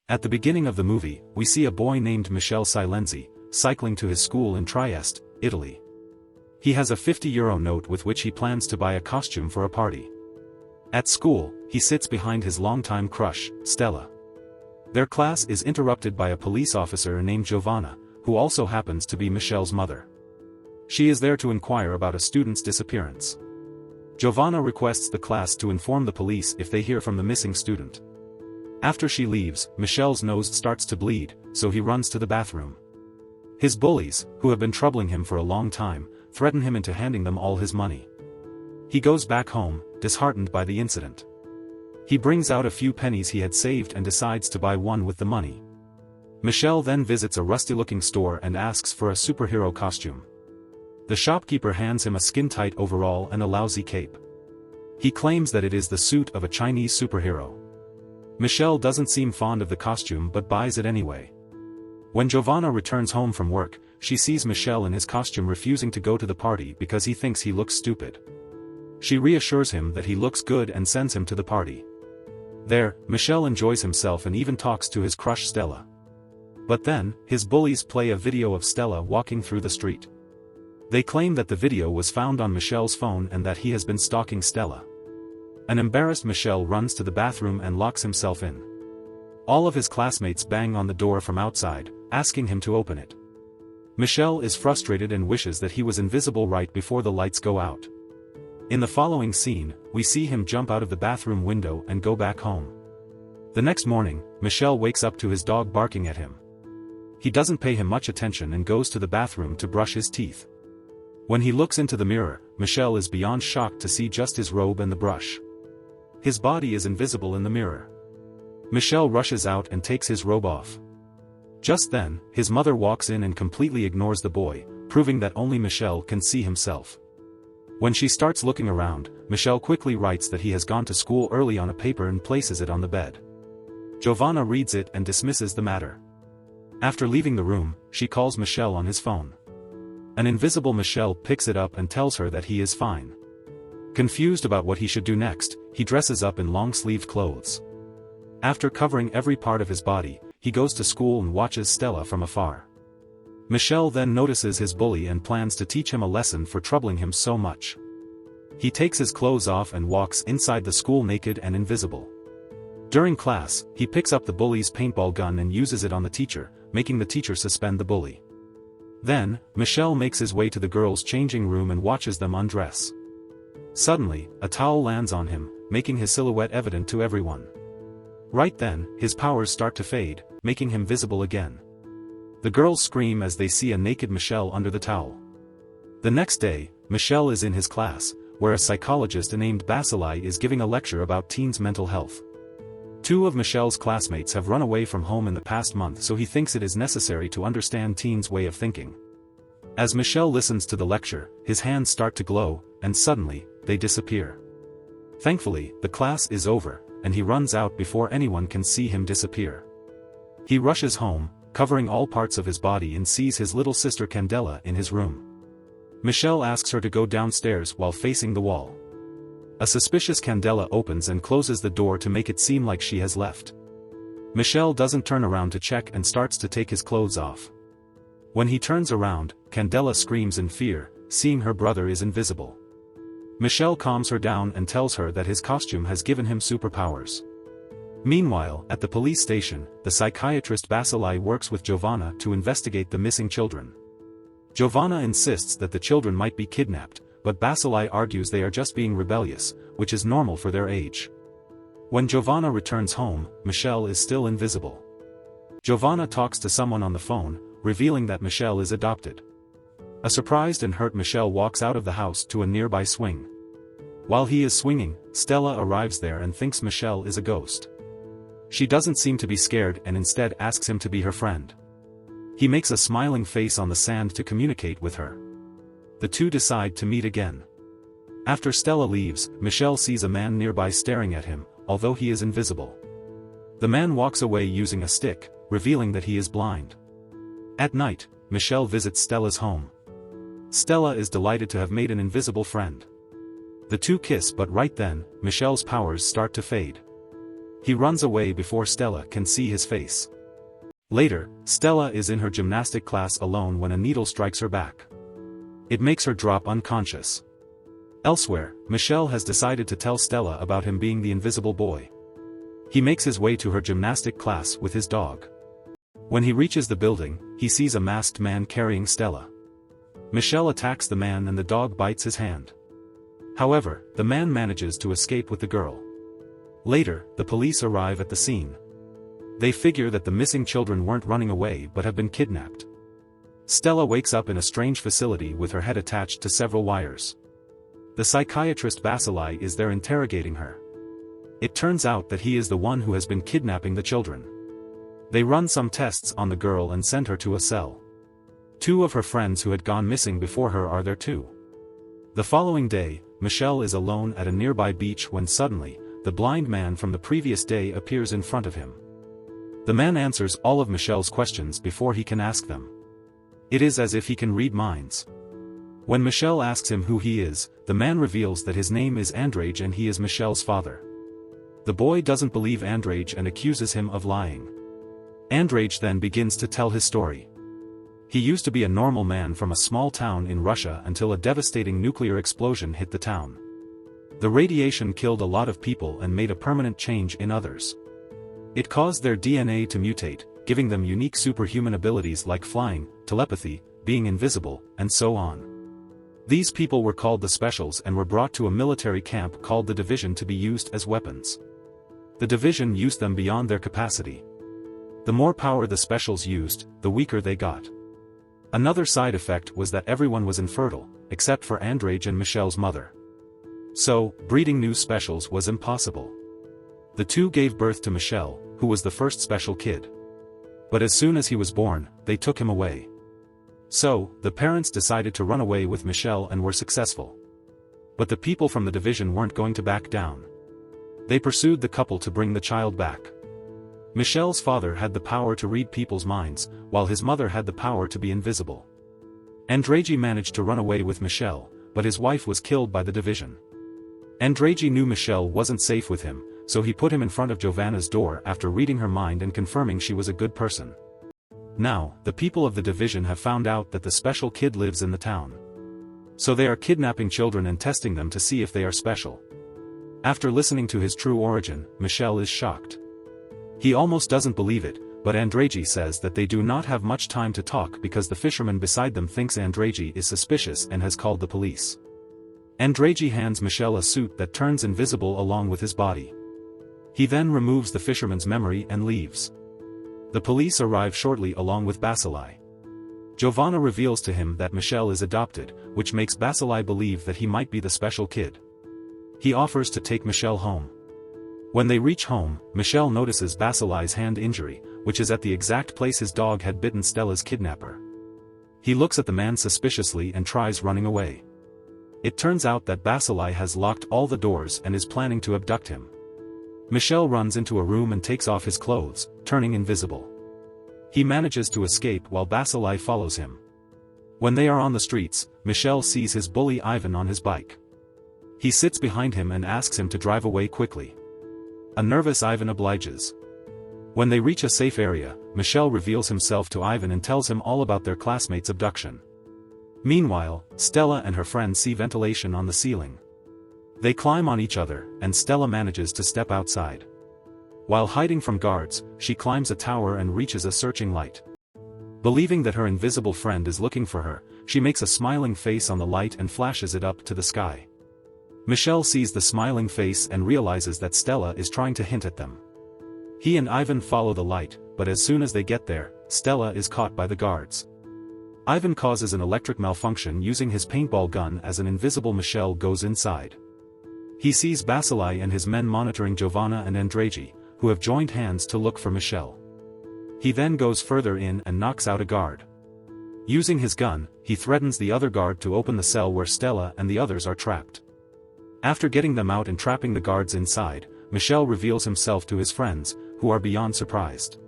At the beginning of the movie, we see a boy named Michel Silenzi, cycling to his school in Trieste, Italy. He has a €50 note with which he plans to buy a costume for a party. At school, he sits behind his longtime crush, Stella. Their class is interrupted by a police officer named Giovanna, who also happens to be Michel's mother. She is there to inquire about a student's disappearance. Giovanna requests the class to inform the police if they hear from the missing student. After she leaves, Michel's nose starts to bleed, so he runs to the bathroom. His bullies, who have been troubling him for a long time, threaten him into handing them all his money. He goes back home, disheartened by the incident. He brings out a few pennies he had saved and decides to buy one with the money. Michel then visits a rusty-looking store and asks for a superhero costume. The shopkeeper hands him a skin-tight overall and a lousy cape. He claims that it is the suit of a Chinese superhero. Michel doesn't seem fond of the costume but buys it anyway. When Giovanna returns home from work, she sees Michel in his costume refusing to go to the party because he thinks he looks stupid. She reassures him that he looks good and sends him to the party. There, Michel enjoys himself and even talks to his crush Stella. But then, his bullies play a video of Stella walking through the street. They claim that the video was found on Michel's phone and that he has been stalking Stella. An embarrassed Michel runs to the bathroom and locks himself in. All of his classmates bang on the door from outside, asking him to open it. Michel is frustrated and wishes that he was invisible right before the lights go out. In the following scene, we see him jump out of the bathroom window and go back home. The next morning, Michel wakes up to his dog barking at him. He doesn't pay him much attention and goes to the bathroom to brush his teeth. When he looks into the mirror, Michel is beyond shocked to see just his robe and the brush. His body is invisible in the mirror. Michel rushes out and takes his robe off. Just then, his mother walks in and completely ignores the boy, proving that only Michel can see himself. When she starts looking around, Michel quickly writes that he has gone to school early on a paper and places it on the bed. Giovanna reads it and dismisses the matter. After leaving the room, she calls Michel on his phone. An invisible Michel picks it up and tells her that he is fine. Confused about what he should do next, he dresses up in long-sleeved clothes. After covering every part of his body, he goes to school and watches Stella from afar. Michel then notices his bully and plans to teach him a lesson for troubling him so much. He takes his clothes off and walks inside the school naked and invisible. During class, he picks up the bully's paintball gun and uses it on the teacher, making the teacher suspend the bully. Then, Michel makes his way to the girls' changing room and watches them undress. Suddenly, a towel lands on him, making his silhouette evident to everyone. Right then, his powers start to fade, making him visible again. The girls scream as they see a naked Michel under the towel. The next day, Michel is in his class, where a psychologist named Basilai is giving a lecture about teens' mental health. Two of Michel's classmates have run away from home in the past month, so he thinks it is necessary to understand teens' way of thinking. As Michel listens to the lecture, his hands start to glow, and suddenly, they disappear. Thankfully, the class is over, and he runs out before anyone can see him disappear. He rushes home, covering all parts of his body, and sees his little sister Candela in his room. Michel asks her to go downstairs while facing the wall. A suspicious Candela opens and closes the door to make it seem like she has left. Michel doesn't turn around to check and starts to take his clothes off. When he turns around, Candela screams in fear, seeing her brother is invisible. Michel calms her down and tells her that his costume has given him superpowers. Meanwhile, at the police station, the psychiatrist Basilai works with Giovanna to investigate the missing children. Giovanna insists that the children might be kidnapped, but Basilai argues they are just being rebellious, which is normal for their age. When Giovanna returns home, Michel is still invisible. Giovanna talks to someone on the phone, revealing that Michel is adopted. A surprised and hurt Michel walks out of the house to a nearby swing. While he is swinging, Stella arrives there and thinks Michel is a ghost. She doesn't seem to be scared and instead asks him to be her friend. He makes a smiling face on the sand to communicate with her. The two decide to meet again. After Stella leaves, Michel sees a man nearby staring at him, although he is invisible. The man walks away using a stick, revealing that he is blind. At night, Michel visits Stella's home. Stella is delighted to have made an invisible friend. The two kiss, but right then, Michel's powers start to fade. He runs away before Stella can see his face. Later, Stella is in her gymnastic class alone when a needle strikes her back. It makes her drop unconscious. Elsewhere, Michel has decided to tell Stella about him being the invisible boy. He makes his way to her gymnastic class with his dog. When he reaches the building, he sees a masked man carrying Stella. Michel attacks the man and the dog bites his hand. However, the man manages to escape with the girl. Later, the police arrive at the scene. They figure that the missing children weren't running away but have been kidnapped. Stella wakes up in a strange facility with her head attached to several wires. The psychiatrist Basilai is there interrogating her. It turns out that he is the one who has been kidnapping the children. They run some tests on the girl and send her to a cell. 2 of her friends who had gone missing before her are there too. The following day, Michel is alone at a nearby beach when suddenly, the blind man from the previous day appears in front of him. The man answers all of Michel's questions before he can ask them. It is as if he can read minds. When Michel asks him who he is, the man reveals that his name is Andrage and he is Michel's father. The boy doesn't believe Andrage and accuses him of lying. Andrage then begins to tell his story. He used to be a normal man from a small town in Russia until a devastating nuclear explosion hit the town. The radiation killed a lot of people and made a permanent change in others. It caused their DNA to mutate, giving them unique superhuman abilities like flying, telepathy, being invisible, and so on. These people were called the Specials and were brought to a military camp called the Division to be used as weapons. The Division used them beyond their capacity. The more power the Specials used, the weaker they got. Another side effect was that everyone was infertile, except for Andrage and Michel's mother. So, breeding new Specials was impossible. The 2 gave birth to Michel, who was the first special kid. But as soon as he was born, they took him away. So, the parents decided to run away with Michel and were successful. But the people from the Division weren't going to back down. They pursued the couple to bring the child back. Michel's father had the power to read people's minds, while his mother had the power to be invisible. Andrage managed to run away with Michel, but his wife was killed by the Division. Andrage knew Michel wasn't safe with him, so he put him in front of Giovanna's door after reading her mind and confirming she was a good person. Now, the people of the Division have found out that the special kid lives in the town. So they are kidnapping children and testing them to see if they are special. After listening to his true origin, Michel is shocked. He almost doesn't believe it, but Andrage says that they do not have much time to talk because the fisherman beside them thinks Andrage is suspicious and has called the police. Andrage hands Michel a suit that turns invisible along with his body. He then removes the fisherman's memory and leaves. The police arrive shortly along with Basilai. Giovanna reveals to him that Michel is adopted, which makes Basilai believe that he might be the special kid. He offers to take Michel home. When they reach home, Michel notices Basilai's hand injury, which is at the exact place his dog had bitten Stella's kidnapper. He looks at the man suspiciously and tries running away. It turns out that Basilai has locked all the doors and is planning to abduct him. Michel runs into a room and takes off his clothes, turning invisible. He manages to escape while Basilai follows him. When they are on the streets, Michel sees his bully Ivan on his bike. He sits behind him and asks him to drive away quickly. A nervous Ivan obliges. When they reach a safe area, Michel reveals himself to Ivan and tells him all about their classmate's abduction. Meanwhile, Stella and her friend see ventilation on the ceiling. They climb on each other, and Stella manages to step outside. While hiding from guards, she climbs a tower and reaches a searching light. Believing that her invisible friend is looking for her, she makes a smiling face on the light and flashes it up to the sky. Michel sees the smiling face and realizes that Stella is trying to hint at them. He and Ivan follow the light, but as soon as they get there, Stella is caught by the guards. Ivan causes an electric malfunction using his paintball gun as an invisible Michel goes inside. He sees Basilai and his men monitoring Giovanna and Andrage, who have joined hands to look for Michel. He then goes further in and knocks out a guard. Using his gun, he threatens the other guard to open the cell where Stella and the others are trapped. After getting them out and trapping the guards inside, Michel reveals himself to his friends, who are beyond surprised.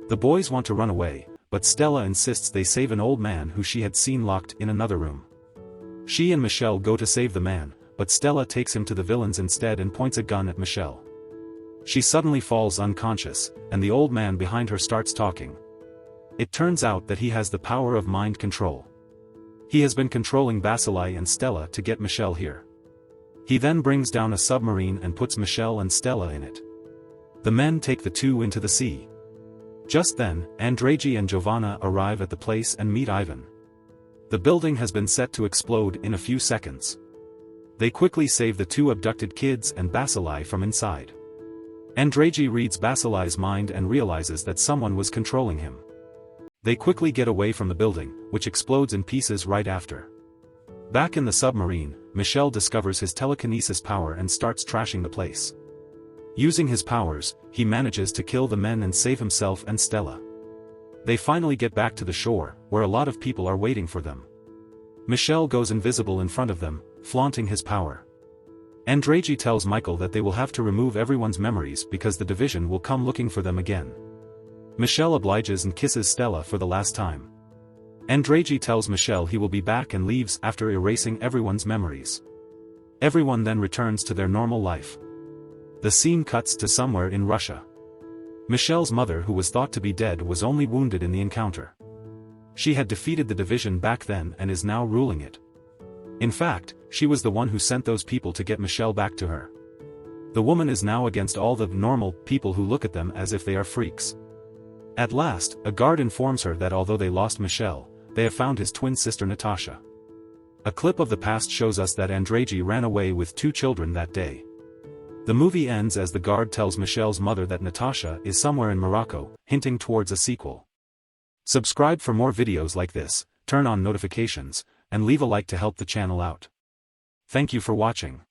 The boys want to run away, but Stella insists they save an old man who she had seen locked in another room. She and Michel go to save the man, but Stella takes him to the villains instead and points a gun at Michel. She suddenly falls unconscious, and the old man behind her starts talking. It turns out that he has the power of mind control. He has been controlling Basilei and Stella to get Michelle here. He then brings down a submarine and puts Michelle and Stella in it. The men take the two into the sea. Just then, Andrzej and Giovanna arrive at the place and meet Ivan. The building has been set to explode in a few seconds. They quickly save the two abducted kids and Basilei from inside. Andrzej reads Basilei's mind and realizes that someone was controlling him. They quickly get away from the building, which explodes in pieces right after. Back in the submarine, Michel discovers his telekinesis power and starts trashing the place. Using his powers, he manages to kill the men and save himself and Stella. They finally get back to the shore, where a lot of people are waiting for them. Michel goes invisible in front of them, flaunting his power. Andrzej tells Michael that they will have to remove everyone's memories because the division will come looking for them again. Michel obliges and kisses Stella for the last time. Andrzej tells Michel he will be back and leaves after erasing everyone's memories. Everyone then returns to their normal life. The scene cuts to somewhere in Russia. Michel's mother, who was thought to be dead, was only wounded in the encounter. She had defeated the division back then and is now ruling it. In fact, she was the one who sent those people to get Michel back to her. The woman is now against all the normal people who look at them as if they are freaks. At last, a guard informs her that although they lost Michel, they have found his twin sister Natasha. A clip of the past shows us that Andrzej ran away with 2 children that day. The movie ends as the guard tells Michel's mother that Natasha is somewhere in Morocco, hinting towards a sequel. Subscribe for more videos like this, turn on notifications, and leave a like to help the channel out. Thank you for watching.